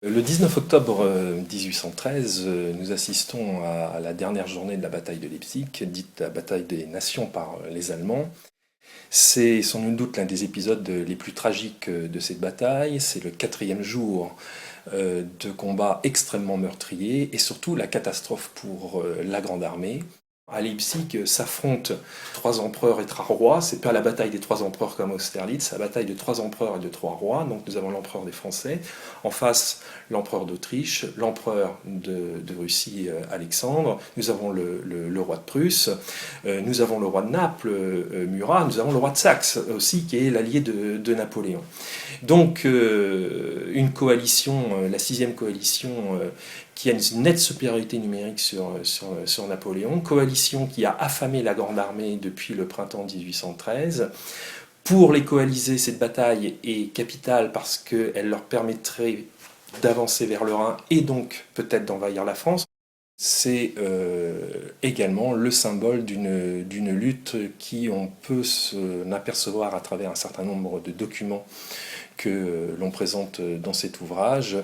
Le 19 octobre 1813, nous assistons à la dernière journée de la bataille de Leipzig, dite la bataille des nations par les Allemands. C'est sans nul doute l'un des épisodes les plus tragiques de cette bataille. C'est le quatrième jour de combats extrêmement meurtriers et surtout la catastrophe pour la Grande Armée. À Leipzig s'affrontent trois empereurs et trois rois. C'est pas la bataille des trois empereurs comme Austerlitz, c'est la bataille de trois empereurs et de trois rois. Donc nous avons l'empereur des Français, en face l'empereur d'Autriche, l'empereur de Russie Alexandre, nous avons le roi de Prusse, nous avons le roi de Naples Murat, nous avons le roi de Saxe aussi qui est l'allié de Napoléon. Donc une coalition, la sixième coalition qui a une nette supériorité numérique sur Napoléon, coalition qui a affamé la Grande Armée depuis le printemps 1813. Pour les coaliser, cette bataille est capitale parce qu'elle leur permettrait d'avancer vers le Rhin et donc peut-être d'envahir la France. C'est également le symbole d'une lutte qui, on peut s'apercevoir à travers un certain nombre de documents que l'on présente dans cet ouvrage,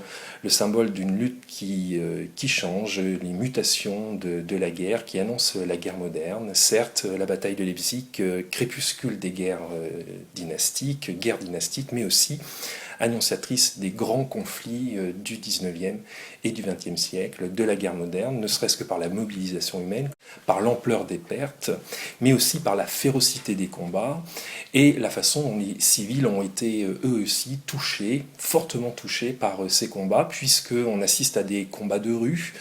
le symbole d'une lutte qui change, les mutations de la guerre, qui annonce la guerre moderne. Certes, la bataille de Leipzig, crépuscule des guerres dynastiques, guerre dynastique, mais aussi annonciatrice des grands conflits du 19e et du 20e siècle, de la guerre moderne, ne serait-ce que par la mobilisation humaine, par l'ampleur des pertes, mais aussi par la férocité des combats et la façon dont les civils ont été eux aussi touchés, fortement touchés par ces combats, puisqu'on assiste à des combats de rue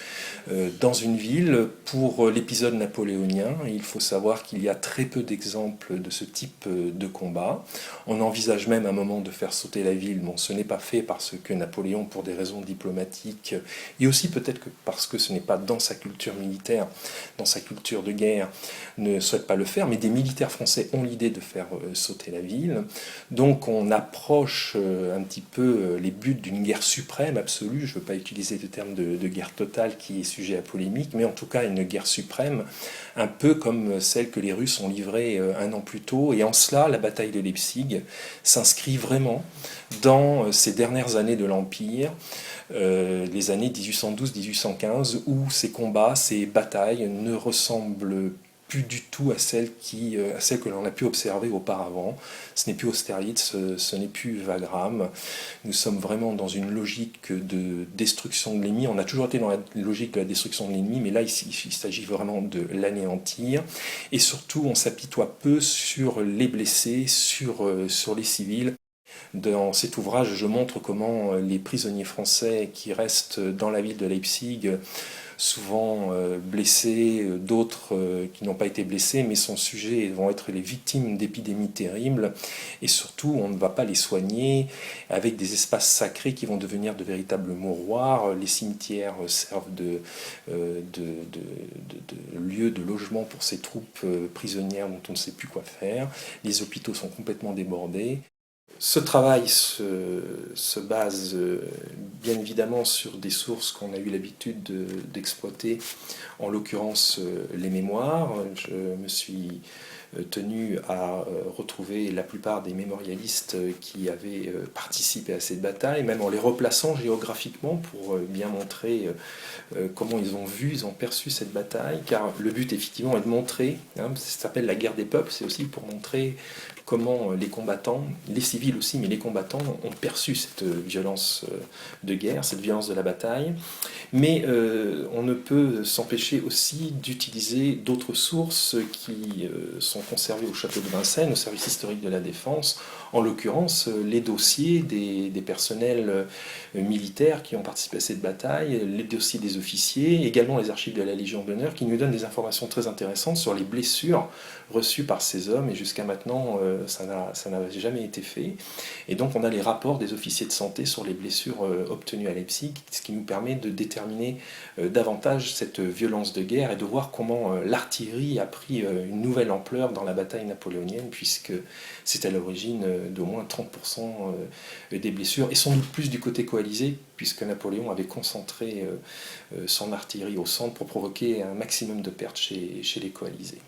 dans une ville. Pour l'épisode napoléonien, il faut savoir qu'il y a très peu d'exemples de ce type de combat. On envisage même un moment de faire sauter la ville. Bon, ce n'est pas fait parce que Napoléon, pour des raisons diplomatiques, et aussi peut-être que parce que ce n'est pas dans sa culture militaire, dans sa culture de guerre, ne souhaite pas le faire, mais des militaires français ont l'idée de faire sauter la ville. Donc on approche un petit peu les buts d'une guerre suprême, absolue. Je ne veux pas utiliser le terme de guerre totale qui est sujet à polémique, mais en tout cas une guerre suprême, un peu comme celle que les Russes ont livrée un an plus tôt. Et en cela, la bataille de Leipzig s'inscrit vraiment dans ces dernières années de l'Empire, les années 1812-1815, où ces combats, ces batailles ne ressemblent plus du tout à celles que l'on a pu observer auparavant. Ce n'est plus Austerlitz, ce n'est plus Wagram. Nous sommes vraiment dans une logique de destruction de l'ennemi. On a toujours été dans la logique de la destruction de l'ennemi, mais là, il s'agit vraiment de l'anéantir. Et surtout, on s'apitoie peu sur les blessés, sur les civils. Dans cet ouvrage, je montre comment les prisonniers français qui restent dans la ville de Leipzig, souvent blessés, d'autres qui n'ont pas été blessés, mais sont sujets, vont être les victimes d'épidémies terribles, et surtout on ne va pas les soigner avec des espaces sacrés qui vont devenir de véritables mouroirs. Les cimetières servent de lieu de logement pour ces troupes prisonnières dont on ne sait plus quoi faire. Les hôpitaux sont complètement débordés. Ce travail se base bien évidemment sur des sources qu'on a eu l'habitude d'exploiter, en l'occurrence les mémoires. Je me suis tenu à retrouver la plupart des mémorialistes qui avaient participé à cette bataille, même en les replaçant géographiquement pour bien montrer comment ils ont vu, ils ont perçu cette bataille, car le but effectivement est de montrer, ça s'appelle la guerre des peuples, c'est aussi pour montrer comment les combattants, les civils aussi, mais les combattants ont perçu cette violence de guerre, cette violence de la bataille. Mais on ne peut s'empêcher aussi d'utiliser d'autres sources qui sont conservées au château de Vincennes, au service historique de la Défense, en l'occurrence les dossiers des personnels militaires qui ont participé à cette bataille, les dossiers des officiers, également les archives de la Légion d'honneur, qui nous donnent des informations très intéressantes sur les blessures reçues par ces hommes, et jusqu'à maintenant ça n'a jamais été fait. Et donc on a les rapports des officiers de santé sur les blessures obtenues à Leipzig, ce qui nous permet de déterminer davantage cette violence de guerre et de voir comment l'artillerie a pris une nouvelle ampleur dans la bataille napoléonienne, puisque c'est à l'origine d'au moins 30% des blessures, et sans doute plus du côté coalisé, puisque Napoléon avait concentré son artillerie au centre pour provoquer un maximum de pertes chez les coalisés.